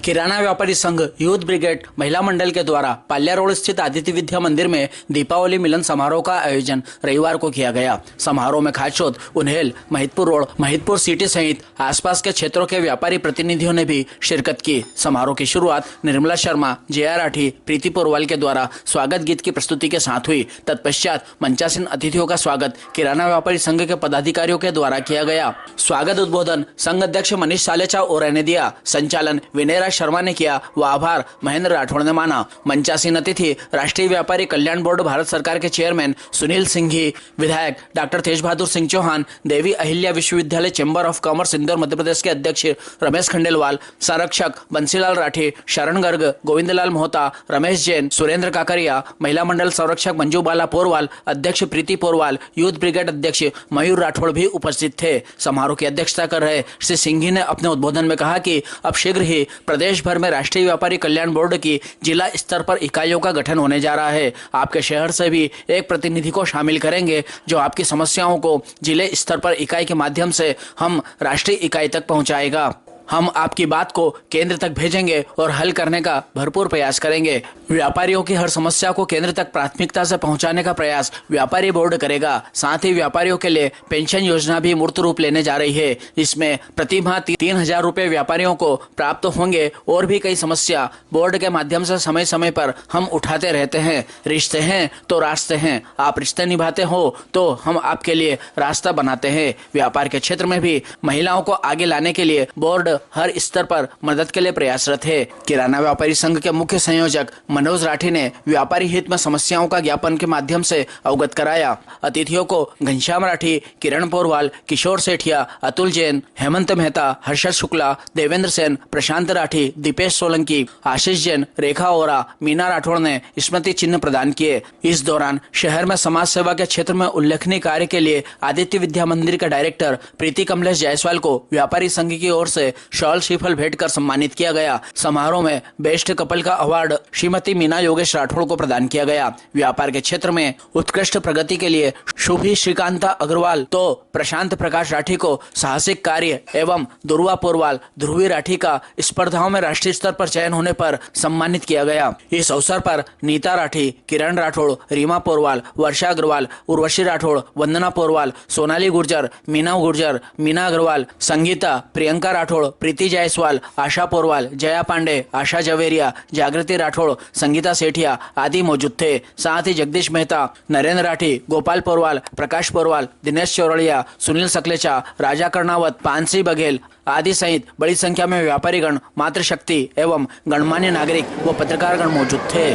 किराना व्यापारी संघ youth brigade महिला मंडल के द्वारा पाल्या रोड स्थित आदित्य विद्या मंदिर में दीपावली मिलन समारोह का आयोजन रविवार को किया गया। समारोह में खाचोद, उन्हेल, महिदपुर रोड, महिदपुर सिटी सहित आसपास के क्षेत्रों के व्यापारी प्रतिनिधियों ने भी शिरकत की। समारोह की शुरुआत निर्मला शर्मा, जया राठी, प्रीति पोरवाल के द्वारा स्वागत गीत की प्रस्तुति के साथ हुई। तत्पश्चात मंचासीन अतिथियों का स्वागत किराना व्यापारी संघ के पदाधिकारियों के द्वारा किया गया। स्वागत उद्बोधन संघ अध्यक्ष मनीष सालेचा ओरे ने दिया। संचालन विनय शर्मा ने किया व आभार महेंद्र राठौड़ ने माना। मंचासीन अतिथि राष्ट्रीय व्यापारी कल्याण बोर्ड भारत सरकार के चेयरमैन सुनील सिंघी, विधायक डॉक्टर तेज बहादुर सिंह चौहान, देवी अहिल्या विश्वविद्यालय chamber of commerce Indore Madhya Pradesh के अध्यक्ष रमेश खंडेलवाल, संरक्षक बंसीलाल राठी, शरण गर्ग, गोविंदलाल मोहता, रमेश जैन, सुरेंद्र काकरिया, महिला मंडल संरक्षक मंजू बाला पोरवाल, अध्यक्ष प्रीति पोरवाल, यूथ ब्रिगेड अध्यक्ष मयूर राठौड़ भी उपस्थित थे। समारोह की अध्यक्षता कर रहे श्री सिंघी ने अपने उद्बोधन में कहा कि अब शीघ्र ही प्रदेश भर में राष्ट्रीय व्यापारी कल्याण बोर्ड की जिला स्तर पर इकाइयों का गठन होने जा रहा है। आपके शहर से भी एक प्रतिनिधि को शामिल करेंगे जो आपकी समस्याओं को जिले स्तर पर इकाई के माध्यम से हम राष्ट्रीय इकाई तक पहुंचाएगा। हम आपकी बात को केंद्र तक भेजेंगे और हल करने का भरपूर प्रयास करेंगे। व्यापारियों की हर समस्या को केंद्र तक प्राथमिकता से पहुंचाने का प्रयास व्यापारी बोर्ड करेगा। साथ ही व्यापारियों के लिए पेंशन योजना भी मूर्त रूप लेने जा रही है। इसमें प्रति माह 3,000 रुपए व्यापारियों को प्राप्त होंगे। और भी कई समस्या बोर्ड के माध्यम से समय समय पर हम उठाते रहते हैं। रिश्ते हैं तो रास्ते हैं, आप रिश्ते निभाते हो तो हम आपके लिए रास्ता बनाते हैं। व्यापार के क्षेत्र में भी महिलाओं को आगे लाने के लिए बोर्ड हर स्तर पर मदद के लिए प्रयासरत है। किराना व्यापारी संघ के मुख्य संयोजक मनोज राठी ने व्यापारी हित में समस्याओं का ज्ञापन के माध्यम से अवगत कराया। अतिथियों को घनश्याम राठी, किरण पोरवाल, किशोर सेठिया, अतुल जैन, हेमंत मेहता, हर्षद शुक्ला, देवेंद्र सेन, प्रशांत राठी, दीपेश सोलंकी, आशीष जैन, रेखा ओरा, मीना राठौड़ ने स्मृति चिन्ह प्रदान किए। इस दौरान शहर में समाज सेवा के क्षेत्र में उल्लेखनीय कार्य के लिए आदित्य विद्या मंदिर के डायरेक्टर प्रीति कमलेश जायसवाल को व्यापारी संघ की ओर से शॉल श्रीफल भेंट कर सम्मानित किया गया। समारोह में बेस्ट कपल का अवार्ड श्रीमती मीना योगेश राठौड़ को प्रदान किया गया। व्यापार के क्षेत्र में उत्कृष्ट प्रगति के लिए शुभी श्रीकांता अग्रवाल तो प्रशांत प्रकाश राठी को साहसिक कार्य एवं दुर्वा पोरवाल, ध्रुवी राठी का स्पर्धाओं में राष्ट्रीय स्तर पर चयन होने पर सम्मानित किया गया। इस अवसर पर नीता राठी, किरण राठौड़, रीमा पोरवाल, वर्षा अग्रवाल, उर्वशी राठौड़, वंदना पोरवाल, सोनाली गुर्जर, मीना अग्रवाल, संगीता, प्रियंका राठौड़, प्रीति जायसवाल, आशा पोरवाल, जया पांडे, आशा जवेरिया, जागृति राठौड़, संगीता सेठिया आदि मौजूद थे। साथ ही जगदीश मेहता, नरेंद्र राठी, गोपाल पोरवाल, प्रकाश पोरवाल, दिनेश चौरड़िया, सुनील सकलेचा, राजा कर्णावत, पानसी बघेल आदि सहित बड़ी संख्या में व्यापारीगण, मातृशक्ति एवं गणमान्य नागरिक व पत्रकारगण मौजूद थे।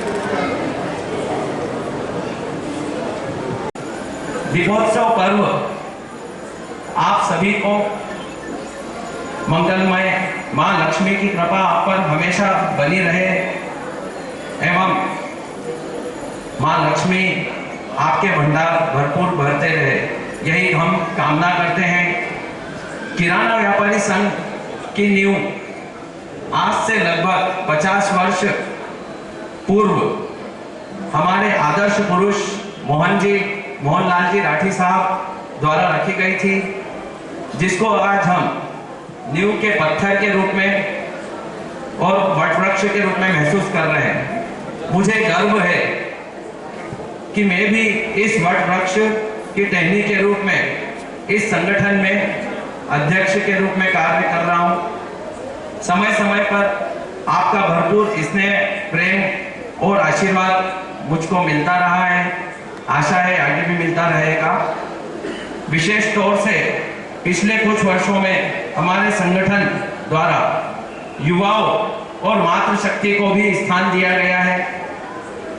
दीपोत्सव पर्व आप सभी को मंगलमय, मां लक्ष्मी की कृपा आप पर हमेशा बनी रहे एवं मां लक्ष्मी आपके भंडार भरपूर भरते रहे, यही हम कामना करते हैं। किराना व्यापारी संघ की नींव आज से लगभग 50 वर्ष पूर्व हमारे आदर्श पुरुष मोहनलाल जी राठी साहब द्वारा रखी गई थी, जिसको आज हम नींव के पत्थर के रूप में और वटवृक्ष के रूप में महसूस कर रहे हैं। मुझे गर्व है कि मैं भी इस वटवृक्ष की टहनी के रूप में इस संगठन में अध्यक्ष के रूप में कार्य कर रहा हूं। समय समय पर आपका भरपूर स्नेह, प्रेम और आशीर्वाद मुझको मिलता रहा है। आशा है आगे भी मिलता रहेगा। विशेष तौर से पिछले कुछ वर्षों में हमारे संगठन द्वारा युवाओं और मातृशक्ति को भी स्थान दिया गया है।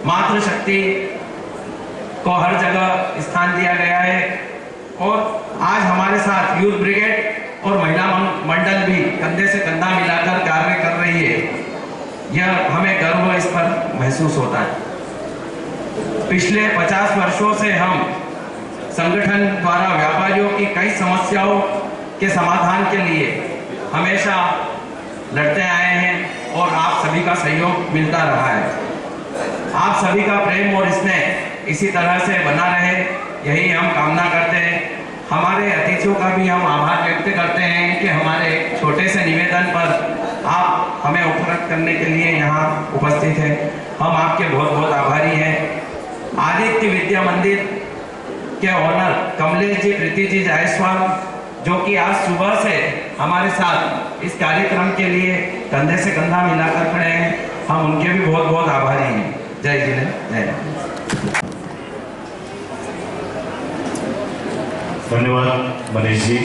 मातृशक्ति को हर जगह स्थान दिया गया है और आज हमारे साथ यूथ ब्रिगेड और महिला मंडल भी कंधे से कंधा मिलाकर कार्य कर रही है। यह हमें गर्व इस पर महसूस होता है। पिछले 50 वर्षों से हम संगठन द्वारा व्यापारियों की कई समस्याओं के समाधान के लिए हमेशा लड़ते आए हैं और आप सभी का सहयोग मिलता रहा है। आप सभी का प्रेम और स्नेह इसी तरह से बना रहे, यही हम कामना करते हैं। हमारे अतिथियों का भी हम आभार व्यक्त करते हैं कि हमारे छोटे से निवेदन पर आप हमें उपलब्ध करने के लिए यहाँ उपस्थित है। हम आपके बहुत बहुत आभारी हैं। आदित्य विद्या मंदिर के ऑनर कमलेश जी प्रीति जी जायसवाल, जो कि आज सुबह से हमारे साथ इस कार्यक्रम के लिए कंधे से कंधा मिलाकर खड़े हैं, हम उनके भी बहुत बहुत आभारी हैं। जय जिले जय। धन्यवाद मनीष जी।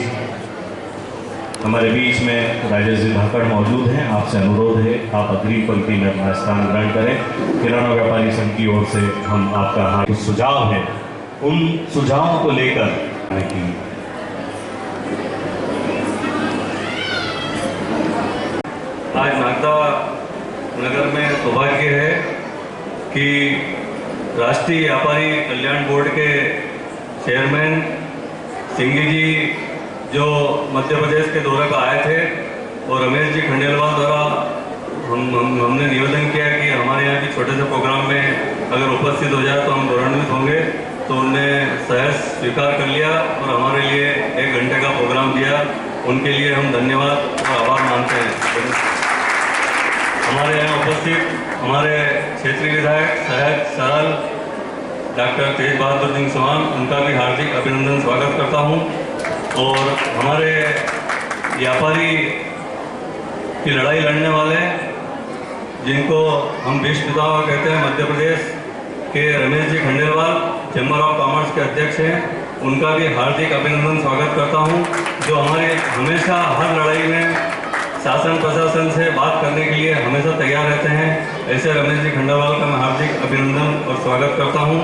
हमारे बीच में राजेश जी धाकड़ मौजूद हैं। आपसे अनुरोध है आप अग्रिम पंक्ति में अपना स्थान ग्रहण करें। किराना व्यापारी संघ की ओर से हम आपका कुछ सुझाव है, उन सुझावों को लेकर की आज नागदा नगर में सौभाग्य है कि राष्ट्रीय व्यापारी कल्याण बोर्ड के चेयरमैन सिंघी जी जो मध्य प्रदेश के दौरे पर आए थे और रमेश जी खंडेलवाल द्वारा हमने निवेदन किया कि हमारे यहाँ भी छोटे से प्रोग्राम में अगर उपस्थित हो जाए तो हम गौरवान्वित होंगे, तो उनने सहज स्वीकार कर लिया और हमारे लिए 1 घंटे का प्रोग्राम दिया। उनके लिए हम धन्यवाद और आभार मानते हैं। हमारे यहाँ उपस्थित हमारे क्षेत्रीय विधायक सहज सरल डॉक्टर तेज बहादुर सिंह चौहान, उनका भी हार्दिक अभिनंदन स्वागत करता हूँ। और हमारे व्यापारी की लड़ाई लड़ने वाले जिनको हम विश्व पितामह कहते हैं, मध्य प्रदेश के Ramesh ji Khandelwal chamber of commerce के अध्यक्ष हैं, उनका भी हार्दिक अभिनंदन स्वागत करता हूं, जो हमारे हमेशा हर लड़ाई में शासन प्रशासन से बात करने के लिए हमेशा तैयार रहते हैं। ऐसे रमेश जी खंडेलवाल का मैं हार्दिक अभिनंदन और स्वागत करता हूं।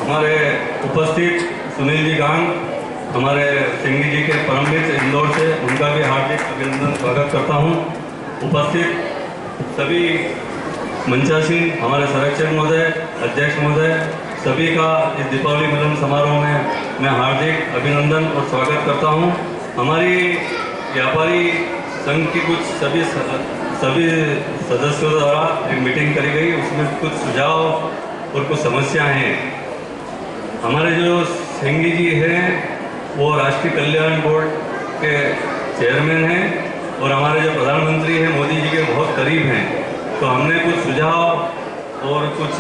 हमारे उपस्थित सुनील जी गांग, हमारे सिंघी जी के परम मित्र इंदौर से, उनका भी हार्दिक अभिनंदन स्वागत करता हूं। उपस्थित सभी मंचासीन, हमारे संरक्षक महोदय, अध्यक्ष महोदय, सभी का इस दीपावली मिलन समारोह में मैं हार्दिक अभिनंदन और स्वागत करता हूं। हमारी व्यापारी संघ की कुछ सभी सदस्यों द्वारा एक मीटिंग करी गई, उसमें कुछ सुझाव और कुछ समस्याएं हैं। हमारे जो सिंघी जी हैं वो राष्ट्रीय कल्याण बोर्ड के चेयरमैन हैं और हमारे जो प्रधानमंत्री हैं मोदी जी के बहुत करीब हैं, तो हमने कुछ सुझाव और कुछ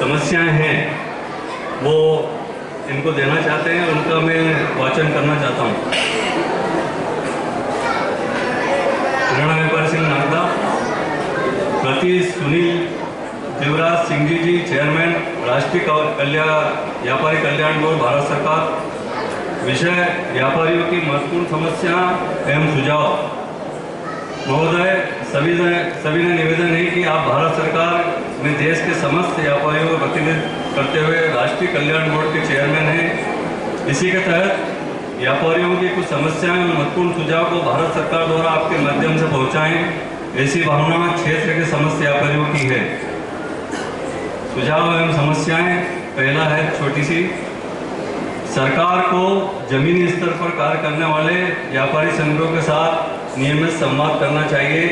समस्याएं हैं वो इनको देना चाहते हैं, उनका मैं वाचन करना चाहता हूँ। किराना व्यापारी सिंह नागदा प्रति सुनील शिवराज सिंह जी चेयरमैन राष्ट्रीय व्यापारी कल्याण बोर्ड भारत सरकार। विषय व्यापारियों की महत्वपूर्ण समस्या एवं सुझाव। महोदय, सभी ने निवेदन है कि आप भारत सरकार में देश के समस्त व्यापारियों को प्रतिनिधित्व करते हुए राष्ट्रीय कल्याण बोर्ड के चेयरमैन हैं। इसी के तहत व्यापारियों की कुछ समस्याएं और महत्वपूर्ण सुझाव को भारत सरकार द्वारा आपके माध्यम से पहुंचाएं, ऐसी भावना क्षेत्र के समस्त व्यापारियों की है। सुझाव एवं समस्याएं, पहला है छोटी सी, सरकार को जमीनी स्तर पर कार्य करने वाले व्यापारी संघों के साथ नियमित संवाद करना चाहिए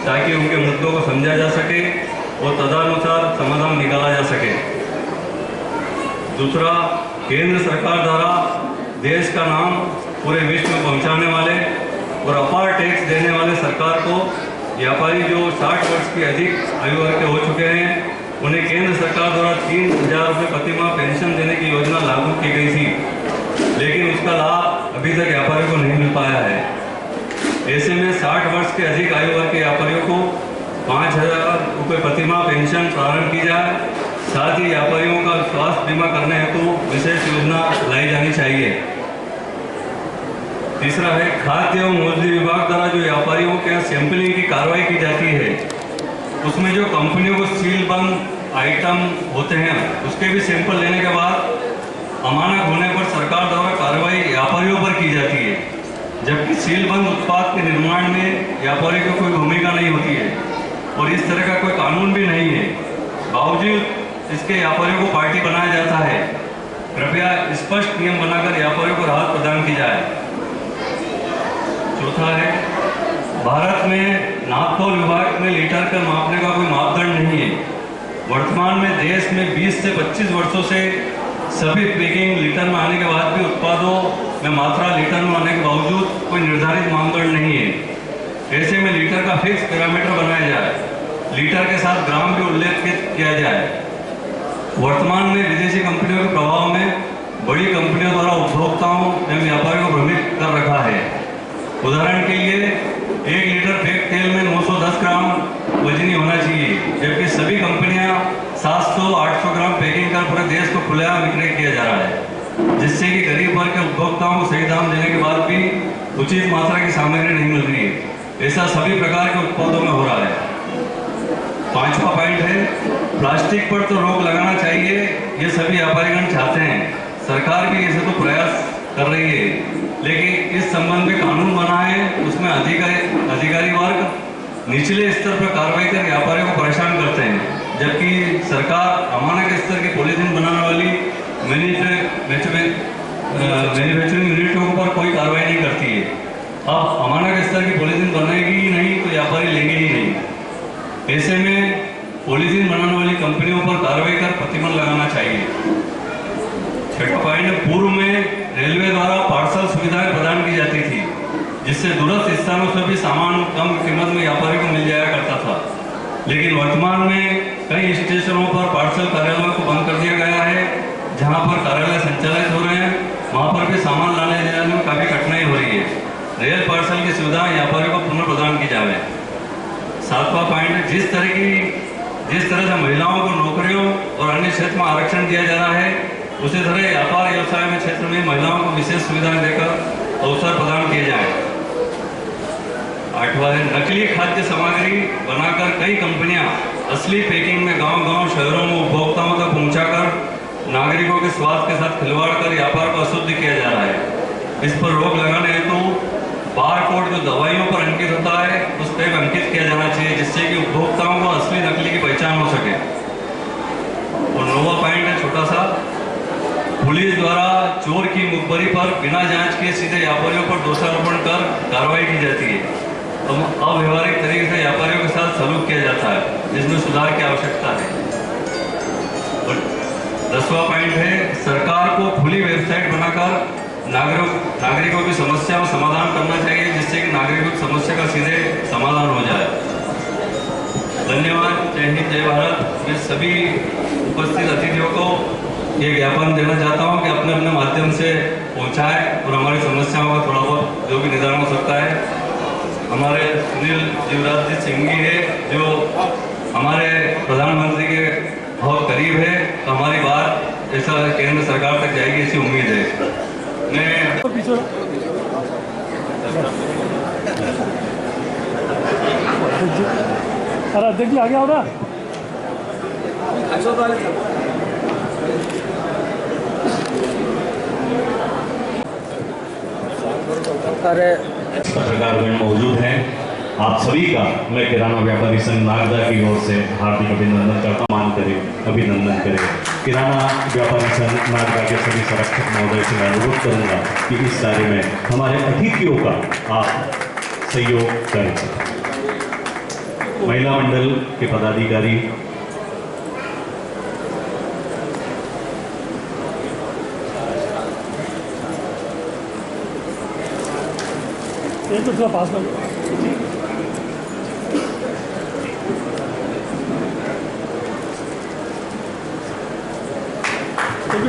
ताकि उनके मुद्दों को समझा जा सके और तदनुसार समाधान निकाला जा सके। दूसरा, केंद्र सरकार द्वारा देश का नाम पूरे विश्व में पहुंचाने वाले और अपार टैक्स देने वाले सरकार को व्यापारी जो 60 वर्ष की अधिक आयु वर्ग के हो चुके हैं, उन्हें केंद्र सरकार द्वारा 3000 रुपये प्रतिमाह पेंशन देने की योजना लागू की गई थी, लेकिन उसका लाभ अभी तक व्यापारियों को नहीं मिल पाया है। ऐसे में 60 वर्ष के अधिक आयु वर्ग के व्यापारियों को 5000 रुपये प्रतिमाह पेंशन प्रारंभ की जाए। साथ ही व्यापारियों का स्वास्थ्य बीमा करने हेतु विशेष योजना लाई जानी चाहिए। तीसरा है, खाद्य एवं औषधि विभाग द्वारा जो व्यापारियों के सैंपलिंग की कार्रवाई की जाती है, उसमें जो कंपनियों को सील बंद आइटम होते हैं उसके भी सैंपल लेने के बाद अमानक होने पर सरकार द्वारा कार्रवाई व्यापारियों पर की जाती है, जबकि सील बंद उत्पाद के निर्माण में व्यापारी को कोई भूमिका नहीं होती है और इस तरह का कोई कानून भी नहीं है। बावजूद इसके व्यापारियों को पार्टी बनाया जाता है। कृपया स्पष्ट नियम बनाकर व्यापारियों को राहत प्रदान की जाए। चौथा है, भारत में नापतोल विभाग में लीटर का मापने का कोई मापदंड नहीं है। वर्तमान में देश में 20 से 25 वर्षों से सभी पैकिंग लीटर में आने के बाद भी उत्पादों में मात्रा लीटर में आने के बावजूद कोई निर्धारित मानदंड नहीं है। ऐसे में लीटर का फिक्स पैरामीटर बनाया जाए, लीटर के साथ ग्राम भी उल्लेख किया जाए। वर्तमान में विदेशी कंपनियों के प्रभाव में बड़ी कंपनियों द्वारा उपभोक्ताओं एवं व्यापारियों को भ्रमित कर रखा है। उदाहरण के लिए 1 लीटर फेक तेल में 910 ग्राम वजनी होना चाहिए, जबकि सभी कंपनियां 700-800 ग्राम पैकिंग कर पूरे देश को खुलेआम विक्रय किया जा रहा है, जिससे कि गरीब वर्ग के उपभोक्ताओं को सही दाम देने के बाद भी उचित मात्रा की सामग्री नहीं मिल रही है। ऐसा सभी प्रकार के उत्पादों में हो रहा है। 5वां पॉइंट है, प्लास्टिक पर तो रोक लगाना चाहिए, ये सभी व्यापारीगण चाहते हैं। सरकार भी ऐसे तो प्रयास कर रही है, लेकिन इस संबंध में कानून बना है, उसमें अधिकारी वर्ग निचले स्तर पर कार्रवाई कर व्यापारियों को परेशान करते हैं, जबकि सरकार अमानक स्तर की पॉलीथीन बनाने वाली मैन्युफैक्चरिंग यूनिटों पर कोई कार्रवाई नहीं करती है। अब अमानक स्तर की पॉलीथीन बनेगी ही नहीं तो व्यापारी लेंगे ही नहीं। ऐसे में पॉलीथीन बनाने वाली कंपनियों पर कार्रवाई कर प्रतिबंध लगाना चाहिए। 6वां पॉइंट, पूर्व में रेलवे द्वारा पार्सल सुविधाएं प्रदान की जाती थी, जिससे दूरस्थ स्थानों से भी सामान कम कीमत में व्यापारी को मिल जाया करता था। लेकिन वर्तमान में कई स्टेशनों पर पार्सल कार्यालयों को बंद कर दिया गया है। जहां पर कार्यालय संचालित हो रहे हैं, वहां पर भी सामान लाने ले जाने में काफ़ी कठिनाई हो रही है। रेल पार्सल की सुविधा व्यापारियों को पुनः प्रदान की जाए। 7वां पॉइंट, जिस तरह से महिलाओं को नौकरियों और अन्य क्षेत्र में आरक्षण दिया जा रहा है, उसी तरह व्यापार व्यवसाय में क्षेत्र में महिलाओं को विशेष सुविधाएं देकर अवसर प्रदान किए जाए। 8वां है, नकली खाद्य सामग्री बनाकर कई कंपनियां असली पैकिंग में गांव-गांव शहरों में उपभोक्ताओं तक पहुंचाकर नागरिकों के स्वास्थ्य के साथ खिलवाड़ कर व्यापार को अशुद्ध किया जा रहा है। इस पर रोक लगाने हेतु बारकोड जो दवाइयों पर अंकित होता है, उस पर अंकित किया जाना चाहिए, जिससे कि उपभोक्ताओं को असली नकली की पहचान हो सके। और 9वां पॉइंट है छोटा सा, पुलिस द्वारा चोर की मुखबरी पर बिना जांच के सीधे व्यापारियों पर दोषारोपण कर कार्रवाई की जाती है। अव्यवहारिक तरीके से व्यापारियों के साथ सलूक किया जाता है, जिसमें सुधार की आवश्यकता है। और 10वां पॉइंट है, सरकार को खुली वेबसाइट बनाकर नागरिकों की समस्या का समाधान करना चाहिए, जिससे कि नागरिकों की समस्या का सीधे समाधान हो जाए। धन्यवाद। जय हिंद, जय भारत। मैं सभी उपस्थित अतिथियों को ये ज्ञापन देना चाहता हूँ कि अपने अपने माध्यम से पहुँचाएं और हमारी समस्याओं का थोड़ा बहुत जो भी निदान हो सकता है। हमारे सुनील जीवराज जी सिंह जी है, जो हमारे प्रधानमंत्री के बहुत करीब है, तो हमारी बात ऐसा केंद्र सरकार तक जाएगी ऐसी उम्मीद है। मैं अरे अध्यक्ष जी आगे आओ ना। पत्रकारगण मौजूद हैं, आप सभी का मैं किराना व्यापारी संघ नागदा की ओर से हार्दिक अभिनंदन करता हूं। मान करें, अभिनंदन करें। किराना व्यापारी संघ नागदा के सभी संरक्षक महोदय से मैं अनुरोध करूंगा कि इस कार्य में हमारे अतिथियों का आप सहयोग करें। महिला मंडल के पदाधिकारी, एक तो थोड़ा पास में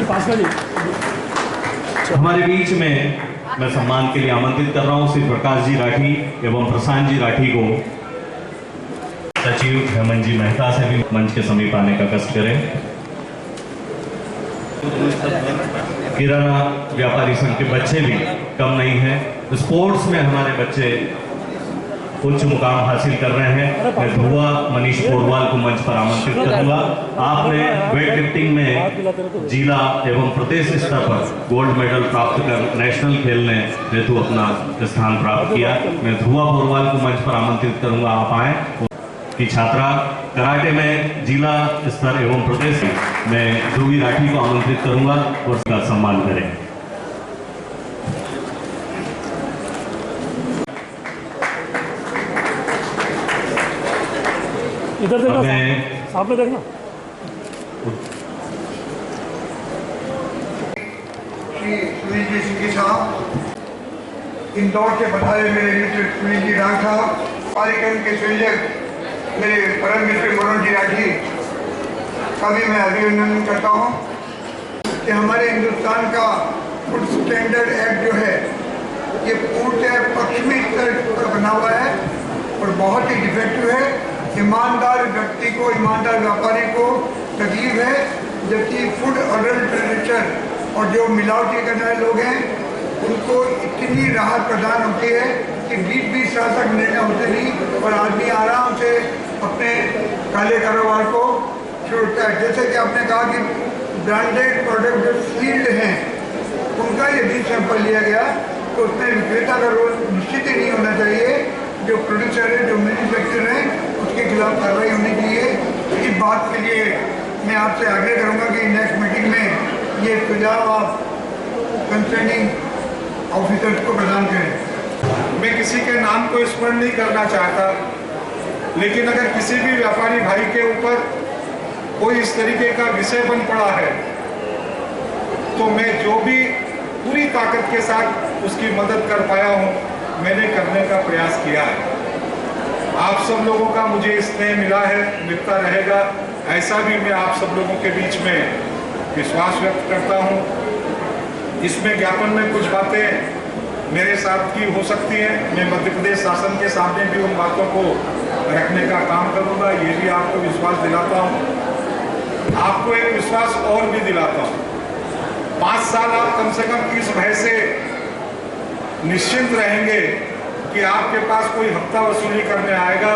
पास में हमारे बीच में मैं सम्मान के लिए आमंत्रित कर रहा हूं श्री प्रकाश जी राठी एवं प्रशांत जी राठी को। सचिव हेमंत जी मेहता से भी मंच के समीप आने का कष्ट करें। किराना व्यापारी संघ के बच्चे भी कम नहीं हैं। स्पोर्ट्स में हमारे बच्चे उच्च मुकाम हासिल कर रहे हैं। मैं ध्रुवा मनीष पोरवाल को मंच पर आमंत्रित करूंगा। आपने वेट लिफ्टिंग में जिला एवं प्रदेश स्तर पर गोल्ड मेडल प्राप्त कर नेशनल खेलने हेतु अपना स्थान प्राप्त किया। मैं ध्रुवा पोरवाल को मंच पर आमंत्रित करूंगा, आप आए। की छात्रा कराटे में जिला स्तर एवं प्रदेश में ध्रुवी राठी को आमंत्रित करूंगा और उसका सम्मान करें। इधर देखना, सामने देखना। श्री सुनील जी सिंह साहब, इंदौर के बढ़ाए मेरे मित्र सुनील जी राय साहब, कार्यक्रम के संयोजक मेरे परम मित्र मनोज जी राठी का भी मैं अभिनंदन करता हूँ कि हमारे हिंदुस्तान का फूड स्टैंडर्ड एक्ट जो है ये पूर्णतः पश्चिमी तर्ज पर बना हुआ है और बहुत ही डिफेक्टिव है। ईमानदार व्यक्ति को, ईमानदार व्यापारी को तकलीफ है, जबकि फूड अडल्ट्रेटर और जो मिलावटी करने वाले लोग हैं उनको इतनी राहत प्रदान होती है कि 20-20 साल तक निर्णय होते नहीं और आदमी आराम से अपने काले कारोबार को शुरू करता है। जैसे कि आपने कहा कि ब्रांडेड प्रोडक्ट जो सील्ड हैं उनका यदि सैंपल लिया गया तो उसमें विक्रेता का रोल निश्चित ही नहीं होना चाहिए। जो प्रोड्यूसर है, जो मैन्युफैक्चरर है, उसके खिलाफ कार्रवाई होनी चाहिए। इस बात के लिए मैं आपसे आग्रह करूँगा कि नेक्स्ट मीटिंग में ये सुझाव आप कंसर्निंग ऑफिसर्स को प्रदान करें। मैं किसी के नाम को स्मरण नहीं करना चाहता, लेकिन अगर किसी भी व्यापारी भाई के ऊपर कोई इस तरीके का विषय बन पड़ा है तो मैं जो भी पूरी ताकत के साथ उसकी मदद कर पाया हूँ मैंने करने का प्रयास किया है। आप सब लोगों का मुझे स्नेह मिला है, मिलता रहेगा, ऐसा भी मैं आप सब लोगों के बीच में विश्वास व्यक्त करता हूँ। इसमें ज्ञापन में कुछ बातें मेरे साथ की हो सकती हैं, मैं मध्य प्रदेश शासन के सामने भी उन बातों को रखने का काम करूँगा, ये भी आपको विश्वास दिलाता हूँ। आपको एक विश्वास और भी दिलाता हूँ, 5 साल आप कम से कम इस भय से निश्चिंत रहेंगे कि आपके पास कोई हफ्ता वसूली करने आएगा,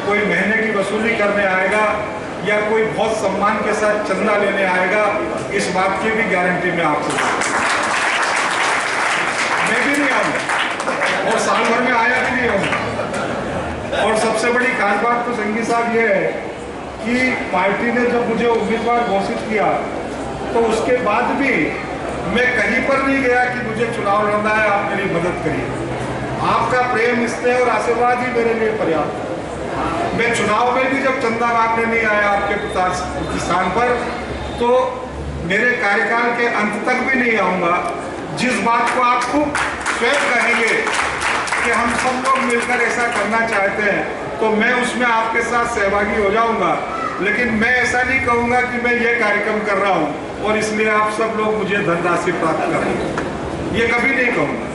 कोई महीने की वसूली करने आएगा या कोई बहुत सम्मान के साथ चंदा लेने आएगा, इस बात की भी गारंटी मैं आपको मैं भी नहीं आऊँगा और साल भर में आया भी नहीं आऊँगा। और सबसे बड़ी खास बात तो संगी साहब ये है कि पार्टी ने जब मुझे उम्मीदवार घोषित किया तो उसके बाद भी मैं कहीं पर नहीं गया कि मुझे चुनाव लड़ना है, आप मेरी मदद करिए। आपका प्रेम, स्नेह और आशीर्वाद ही मेरे लिए पर्याप्त। मैं चुनाव में भी जब चंदा मांगने नहीं आया आपके प्रतिष्ठान पर तो मेरे कार्यकाल के अंत तक भी नहीं आऊँगा। जिस बात को आप खूब स्वयं कहेंगे कि हम सब लोग मिलकर ऐसा करना चाहते हैं तो मैं उसमें आपके साथ सहभागी हो जाऊंगा, लेकिन मैं ऐसा नहीं कहूंगा कि मैं ये कार्यक्रम कर रहा हूं और इसलिए आप सब लोग मुझे धनराशि प्राप्त करें, ये कभी नहीं कहूंगा।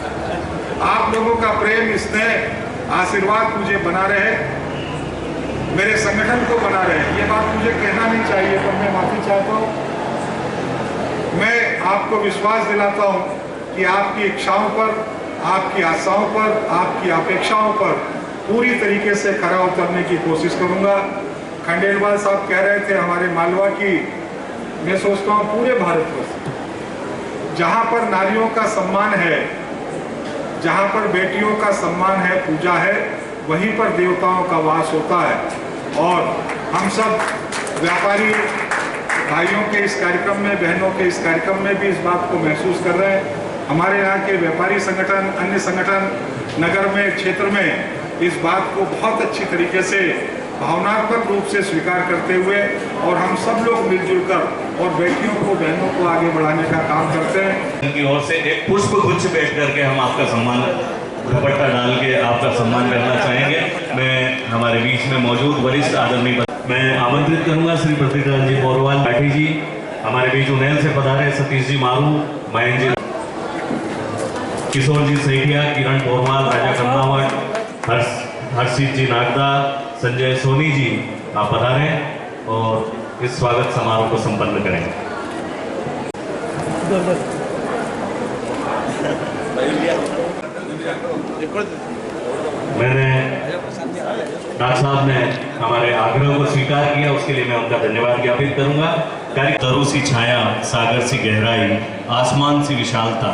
आप लोगों का प्रेम, स्नेह, आशीर्वाद मुझे बना रहे, मेरे संगठन को बना रहे। ये बात मुझे कहना नहीं चाहिए पर मैं माफी चाहता हूँ। मैं आपको विश्वास दिलाता हूँ कि आपकी इच्छाओं पर, आपकी आशाओं पर, आपकी अपेक्षाओं पर पूरी तरीके से खरा उतरने की कोशिश करूंगा। खंडेलवाल साहब कह रहे थे हमारे मालवा की, मैं सोचता हूँ पूरे भारतवर्ष जहाँ पर नारियों का सम्मान है, जहाँ पर बेटियों का सम्मान है, पूजा है, वहीं पर देवताओं का वास होता है। और हम सब व्यापारी भाइयों के इस कार्यक्रम में, बहनों के इस कार्यक्रम में भी इस बात को महसूस कर रहे हैं। हमारे यहाँ के व्यापारी संगठन, अन्य संगठन नगर में, क्षेत्र में इस बात को बहुत अच्छी तरीके से भावनात्मक रूप से स्वीकार करते हुए और हम सब लोग मिलजुल कर और बेटियों को, बहनों को आगे बढ़ाने का काम करते हैं। उनकी ओर से एक पुष्प गुच्छ पेश करके हम आपका सम्मान, दुपट्टा डाल के आपका सम्मान करना चाहेंगे। मैं हमारे बीच में मौजूद वरिष्ठ आदरणीय, मैं आमंत्रित करूंगा श्री पृथ्वीराज जी बोरवाल लाठी जी, हमारे बीच उन्नैल से पधारे सतीश जी मारू, मयंक जी, किशोर जी सेठिया, किरण बोरवाल, राजा कर्नावट, हर्षित जी नागदा, संजय सोनी जी आप पधारें और इस स्वागत समारोह को संपन्न करें। मैंने डॉक्टर साहब ने हमारे आग्रह को स्वीकार किया, उसके लिए मैं उनका धन्यवाद ज्ञापित करूंगा। तरु सी छाया, सागर सी गहराई, आसमान सी विशालता,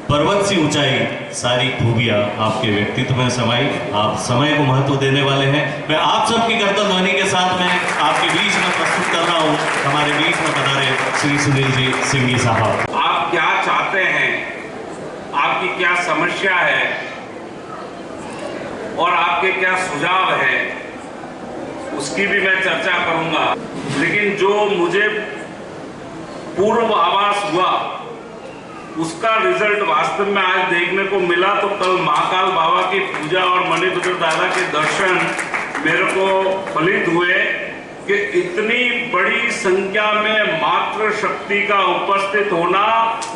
पर्वत सी ऊंचाई, सारी खूबियां आपके व्यक्तित्व में समाई। आप समय को महत्व देने वाले हैं। मैं आप सबकी करतल ध्वनि के साथ में आपके बीच में प्रस्तुत कर रहा हूं हमारे बीच में पधारे श्री सुनील जी सिंघी साहब। आप क्या चाहते हैं, आपकी क्या समस्या है और आपके क्या सुझाव है, उसकी भी मैं चर्चा करूंगा। लेकिन जो मुझे पूर्व आभास हुआ उसका रिजल्ट वास्तव में आज देखने को मिला। तो कल महाकाल बाबा की पूजा और मणिभद्र दादा के दर्शन मेरे को फलित हुए कि इतनी बड़ी संख्या में मातृ शक्ति का उपस्थित होना,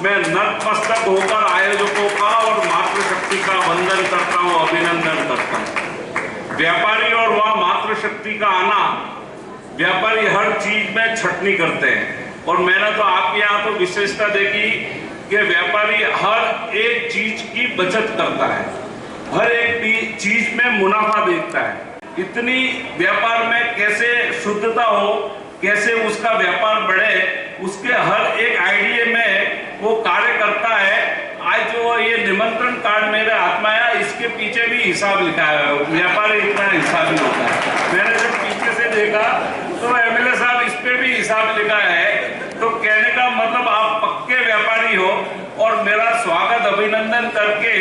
मैं नतमस्तक होकर आयोजकों का और मातृ शक्ति का वंदन करता हूँ, अभिनंदन करता हूँ। व्यापारी और वह मातृ शक्ति का आना, व्यापारी हर चीज में छटनी करते हैं और मैंने तो आपके यहाँ तो विशेषता देखी कि व्यापारी हर एक चीज की बचत करता है, हर एक चीज में मुनाफा देखता है। इतनी व्यापार में कैसे शुद्धता हो, कैसे उसका व्यापार बढ़े, उसके हर एक आइडिया में वो कार्य करता है। आज जो ये निमंत्रण कार्ड मेरे हाथ में आया, इसके पीछे भी हिसाब लिखा है। व्यापारी इतना हिसाब नहीं होता है। मैंने जब पीछे से देखा तो एमएलए साहब इस पे भी हिसाब लिखा है। तो कहने का मतलब आप पक्के व्यापारी हो और मेरा स्वागत अभिनंदन करके,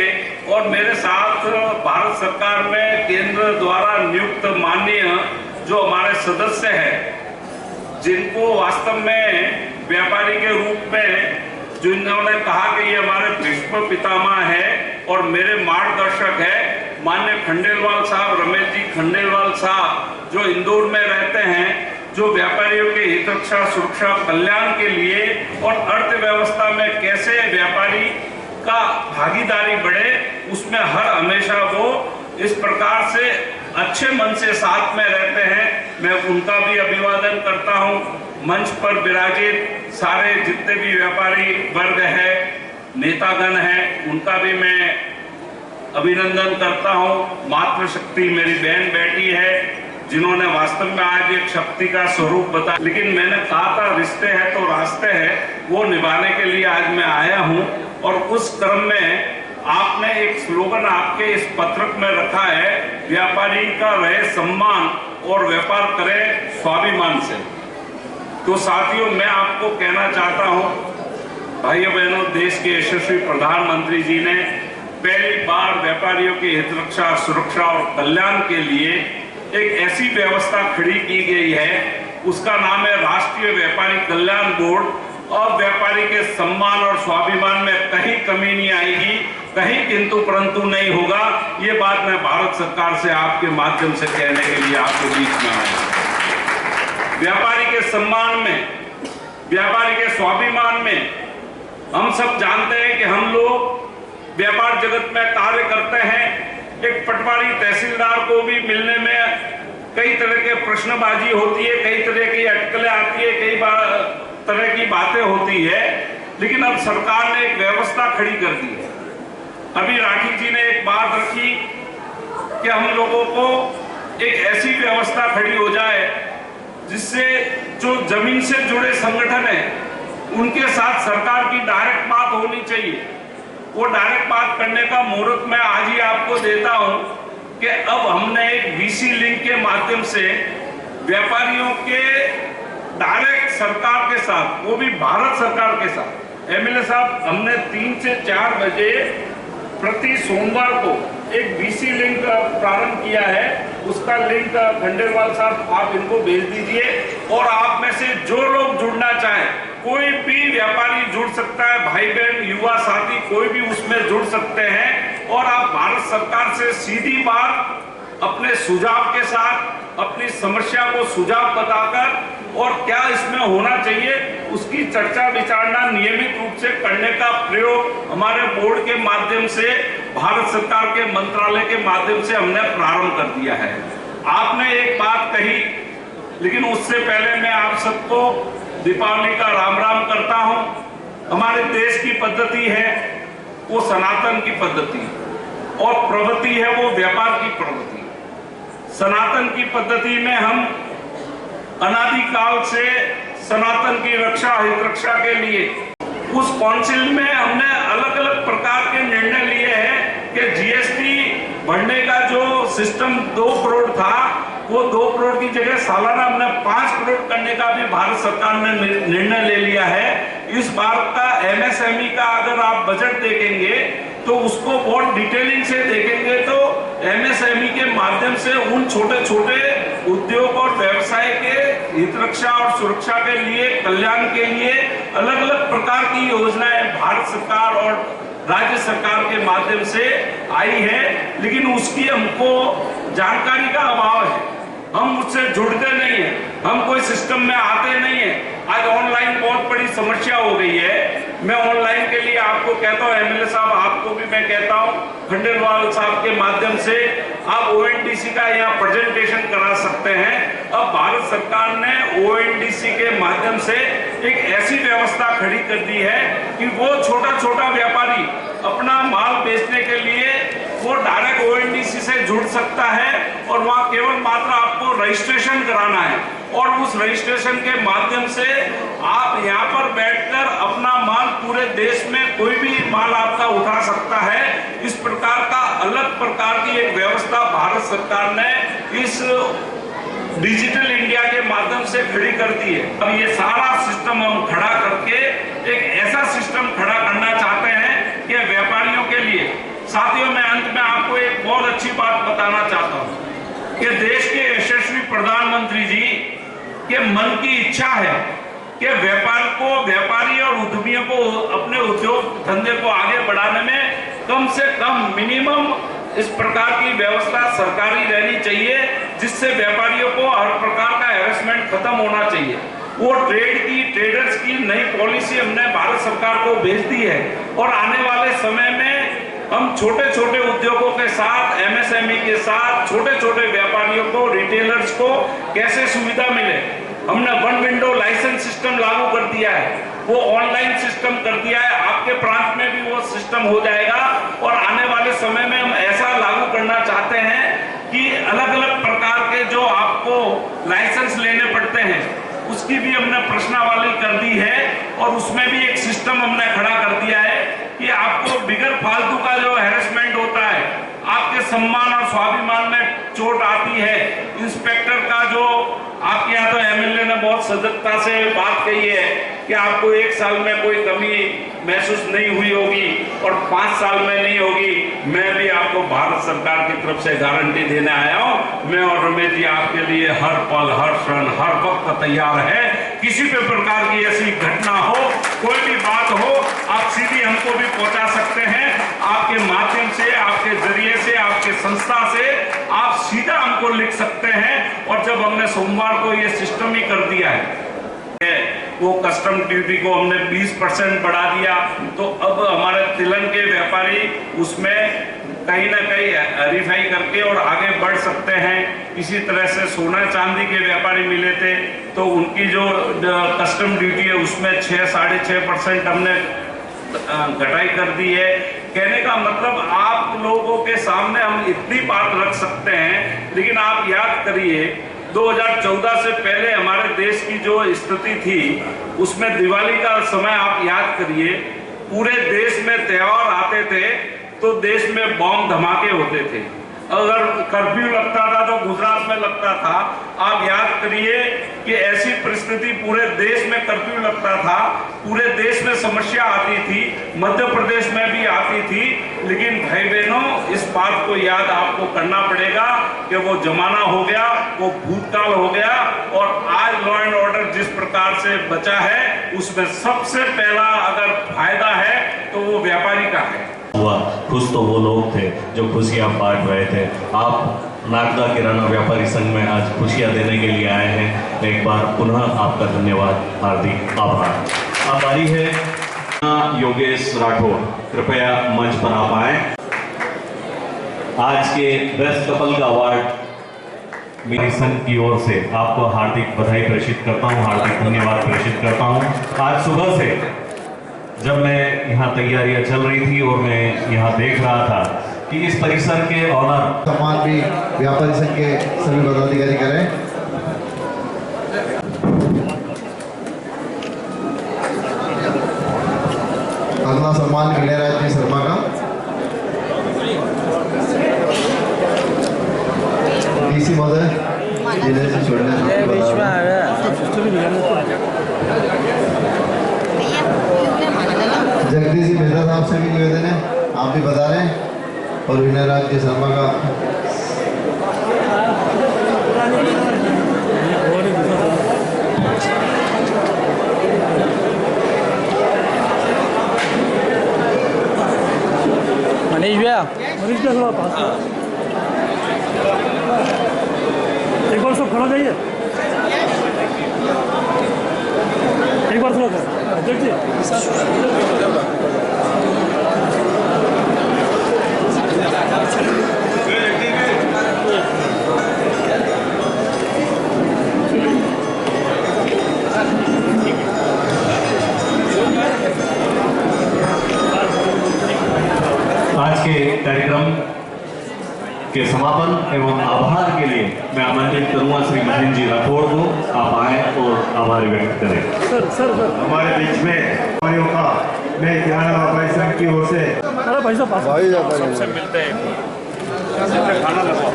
और मेरे साथ भारत सरकार में केंद्र द्वारा नियुक्त माननीय जो हमारे सदस्य हैं, जिनको वास्तव में व्यापारी के रूप में जिन्होंने कहा कि ये हमारे भीष्म पितामह है और मेरे मार्गदर्शक है, माननीय खंडेलवाल साहब, रमेश जी खंडेलवाल साहब, जो इंदौर में रहते हैं, जो व्यापारियों के हित रक्षा, सुरक्षा, कल्याण के लिए और अर्थव्यवस्था में कैसे व्यापारी का भागीदारी बढ़े, उसमें हर हमेशा वो इस प्रकार से अच्छे मन से साथ में रहते हैं। मैं उनका भी अभिवादन करता हूं। मंच पर विराजित सारे जितने भी व्यापारी वर्ग है, नेतागण हैं, उनका भी मैं अभिनंदन करता हूं। मातृशक्ति मेरी बहन बेटी है, जिन्होंने वास्तव में आज एक शक्ति का स्वरूप बताया। लेकिन मैंने कहा था रिश्ते हैं तो रास्ते हैं, वो निभाने के लिए आज मैं आया हूं। और उस क्रम में आपने एक स्लोगन आपके इस पत्रक में रखा है, व्यापारी का रहे सम्मान और व्यापार करे स्वाभिमान से। तो साथियों, मैं आपको कहना चाहता हूं, भाइयों बहनों, देश के यशस्वी प्रधानमंत्री जी ने पहली बार व्यापारियों की हित रक्षा, सुरक्षा और कल्याण के लिए एक ऐसी व्यवस्था खड़ी की गई है, उसका नाम है राष्ट्रीय व्यापारी कल्याण बोर्ड। अब व्यापारी के सम्मान और स्वाभिमान में कहीं कमी नहीं आएगी, कहीं किंतु परंतु नहीं होगा। ये बात मैं भारत सरकार से आपके माध्यम से कहने के लिए आपके बीच में आया। व्यापारी के सम्मान में, व्यापारी के स्वाभिमान में, हम सब जानते हैं कि हम लोग व्यापार जगत में कार्य करते हैं। एक पटवारी तहसीलदार को भी मिलने में कई तरह के प्रश्नबाजी होती है, कई तरह की अटकलें आती है, कई तरह की बातें होती है। लेकिन अब सरकार ने एक व्यवस्था खड़ी कर दी है। अभी राठी जी ने एक बात रखी कि हम लोगों को एक ऐसी व्यवस्था खड़ी हो जाए जिससे जो जमीन से जुड़े संगठन हैं, उनके साथ सरकार की डायरेक्ट बात होनी चाहिए। वो डायरेक्ट बात करने का मुहूर्त मैं आज ही आपको देता हूं कि अब हमने एक वीसी लिंक के माध्यम से व्यापारियों के डायरेक्ट सरकार के साथ, वो भी भारत सरकार के साथ, एमएलए साहब, हमने 3 से 4 बजे प्रति सोमवार को एक वीसी लिंक प्रारंभ किया है। उसका लिंक खंडेलवाल साहब आप इनको भेज दीजिए और आप में से जो लोग जुड़ना चाहें, कोई भी व्यापारी जुड़ सकता है, भाई बहन, युवा साथी, कोई भी उसमें जुड़ सकते हैं। और आप भारत सरकार से सीधी बात अपने सुझाव के साथ, अपनी समस्या को सुझाव बताकर और क्या इसमें होना चाहिए, उसकी चर्चा विचारना नियमित रूप से करने का प्रयोग हमारे बोर्ड के माध्यम से, भारत सरकार के मंत्रालय के माध्यम से हमने प्रारंभ कर दिया है। आपने एक बात कही, लेकिन उससे पहले मैं आप सबको दीपावली का राम राम करता हूं। हमारे देश की पद्धति है वो सनातन की पद्धति, और प्रवृत्ति है वो व्यापार की प्रवृत्ति। सनातन की पद्धति में हम अनादिकाल से सनातन की रक्षा, हित रक्षा के लिए उस काउंसिल में हमने अलग अलग प्रकार के निर्णय लिए हैं कि जीएसटी बढ़ने का जो सिस्टम 2 करोड़ था, वो 2 करोड़ की जगह सालाना हमने 5 करोड़ करने का भी भारत सरकार ने निर्णय ले लिया है। इस बार का एमएसएमई का अगर आप बजट देखेंगे तो उसको बहुत डिटेलिंग से देखेंगे तो एमएसएमई के माध्यम से उन छोटे छोटे उद्योग और व्यवसाय के हित रक्षा और सुरक्षा के लिए, कल्याण के लिए अलग अलग प्रकार की योजनाएं भारत सरकार और राज्य सरकार के माध्यम से आई है, लेकिन उसकी हमको जानकारी का अभाव है। हम उससे जुड़ते नहीं है, हम कोई सिस्टम में आते नहीं है। आज ऑनलाइन बहुत बड़ी समस्या हो गई है। मैं ऑनलाइन के लिए आपको कहता हूँ, एमएलए साहब आपको भी मैं कहता हूँ, खंडेलवाल साहब के माध्यम से आप ओएनडीसी का यहाँ प्रेजेंटेशन करा सकते हैं। अब भारत सरकार ने ओएनडीसी के माध्यम से एक ऐसी व्यवस्था खड़ी कर दी है कि वो छोटा व्यापारी अपना माल बेचने के लिए वो डायरेक्ट ओएनडीसी से जुड़ सकता है और वहाँ केवल मात्र आपको रजिस्ट्रेशन कराना है और उस रजिस्ट्रेशन के माध्यम से आप यहाँ पर बैठकर अपना माल पूरे देश में कोई भी माल आपका उठा सकता है। इस प्रकार का अलग प्रकार की एक व्यवस्था भारत सरकार ने इस डिजिटल इंडिया के माध्यम से खड़ी कर दी है। अब ये सारा सिस्टम हम खड़ा करके एक ऐसा सिस्टम खड़ा करना चाहते हैं कि व्यापारियों के लिए। साथियों, मैं अंत में आपको एक बहुत अच्छी बात बताना चाहता हूं कि देश के यशस्वी प्रधानमंत्री जी के मन की इच्छा है कि व्यापारी और उद्यमियों को अपने उद्योग धंधे को आगे बढ़ाने में कम से कम मिनिमम इस प्रकार की व्यवस्था सरकारी रहनी चाहिए, जिससे व्यापारियों को हर प्रकार का हैरेसमेंट खत्म होना चाहिए। वो ट्रेडर्स की नई पॉलिसी हमने भारत सरकार को भेज दी है और आने वाले समय में हम छोटे उद्योगों के साथ, एमएसएमई के साथ, छोटे व्यापारियों को, रिटेलर्स को कैसे सुविधा मिले। हमने वन विंडो लाइसेंस सिस्टम लागू कर दिया है, वो ऑनलाइन सिस्टम कर दिया है। आपके प्रांत में भी वो सिस्टम हो जाएगा और आने वाले समय में हम ऐसा लागू करना चाहते हैं कि अलग अलग प्रकार के जो आपको लाइसेंस लेने पड़ते हैं उसकी भी हमने प्रश्नावली कर दी है और उसमें भी एक सिस्टम हमने खड़ा कर दिया है कि आपको बिगर फालतू का जो हैरेसमेंट होता है, आपके सम्मान और स्वाभिमान में चोट आती है। इंस्पेक्टर का जो आपके यहाँ तो एमएलए ने बहुत सजगता से बात कही है कि आपको 1 साल में कोई कमी महसूस नहीं हुई होगी और 5 साल में नहीं होगी। मैं भी आपको भारत सरकार की तरफ से गारंटी देने आया हूँ। मैं और रमेश जी आपके लिए हर पल, हर क्षण, हर वक्त तैयार है। किसी भी प्रकार की ऐसी घटना हो, कोई भी बात हो, आप सीधी हमको भी पहुंचा सकते हैं। आपके माध्यम से, आपके जरिए से, आपके संस्था से आप सीधा हमको लिख सकते हैं। और जब हमने सोमवार को ये सिस्टम ही कर दिया है, वो कस्टम ड्यूटी को हमने 20% बढ़ा दिया, तो अब हमारे तिलंग के व्यापारी उसमें कहीं ना कहीं वेरीफाई करके और आगे बढ़ सकते हैं। इसी तरह से सोना चांदी के व्यापारी मिले थे तो उनकी जो कस्टम ड्यूटी है उसमें 6-6.5% हमने घटाई कर दी है। कहने का मतलब आप लोगों के सामने हम इतनी बात रख सकते हैं, लेकिन आप याद करिए 2014 से पहले हमारे देश की जो स्थिति थी उसमें दिवाली का समय आप याद करिए, पूरे देश में त्योहार आते थे तो देश में बम धमाके होते थे। अगर कर्फ्यू लगता था तो गुजरात में लगता था। आप याद करिए कि ऐसी परिस्थिति पूरे देश में कर्फ्यू लगता था, पूरे देश में समस्या आती थी, मध्य प्रदेश में भी आती थी। लेकिन भाई बहनों, इस बात को याद आपको करना पड़ेगा कि वो जमाना हो गया, वो भूतकाल हो गया और आज लॉ एंड ऑर्डर जिस प्रकार से बचा है उसमें सबसे पहला अगर फायदा है तो वो व्यापारी का है। हुआ खुश तो वो लोग थे जो खुशियां बांट रहे थे। आप नागदा किराना व्यापारी संघ में आज खुशियां देने के लिए आए हैं। एक बार पुनः आपका धन्यवाद, हार्दिक आभार। अब बारी है योगेश राठौर, कृपया मंच पर आप आए। आज के बेस्ट कपल का अवार्ड मेरी संघ की ओर से आपको हार्दिक बधाई प्रेषित करता हूँ, हार्दिक धन्यवाद प्रेषित करता हूँ। आज सुबह से जब मैं यहाँ तैयारियां चल रही थी और मैं यहाँ देख रहा था कि इस परिसर के ऑनर सम्मान भी व्यापारी संघ के सभी पदाधिकारी करें। अगला सम्मान गणराज जी शर्मा का, डीसी महोदय जिले से छोड़ने जगदीश जी मेहता साहब से भी निवेदन है, आप भी बता रहे हैं। और विनयराज जी शर्मा का देखिए थोड़ा पास में। एक बार सब खड़ा जाइए, एक बार थोड़ा देखिए। आज के कार्यक्रम के समापन एवं आभार के लिए मैं आमंत्रित करूंगा श्री महेंद्र जी राठौड़ को। आप आए और आभार व्यक्त करें। सर हमारे बीच में व्यापारियों का मैं किराना व्यापारी संघ की ओर से अरे भाई साहब पास में। सबसे मिलते हैं खाना लगवाओ।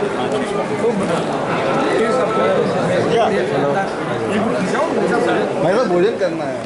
भाई साहब भोजन करना है।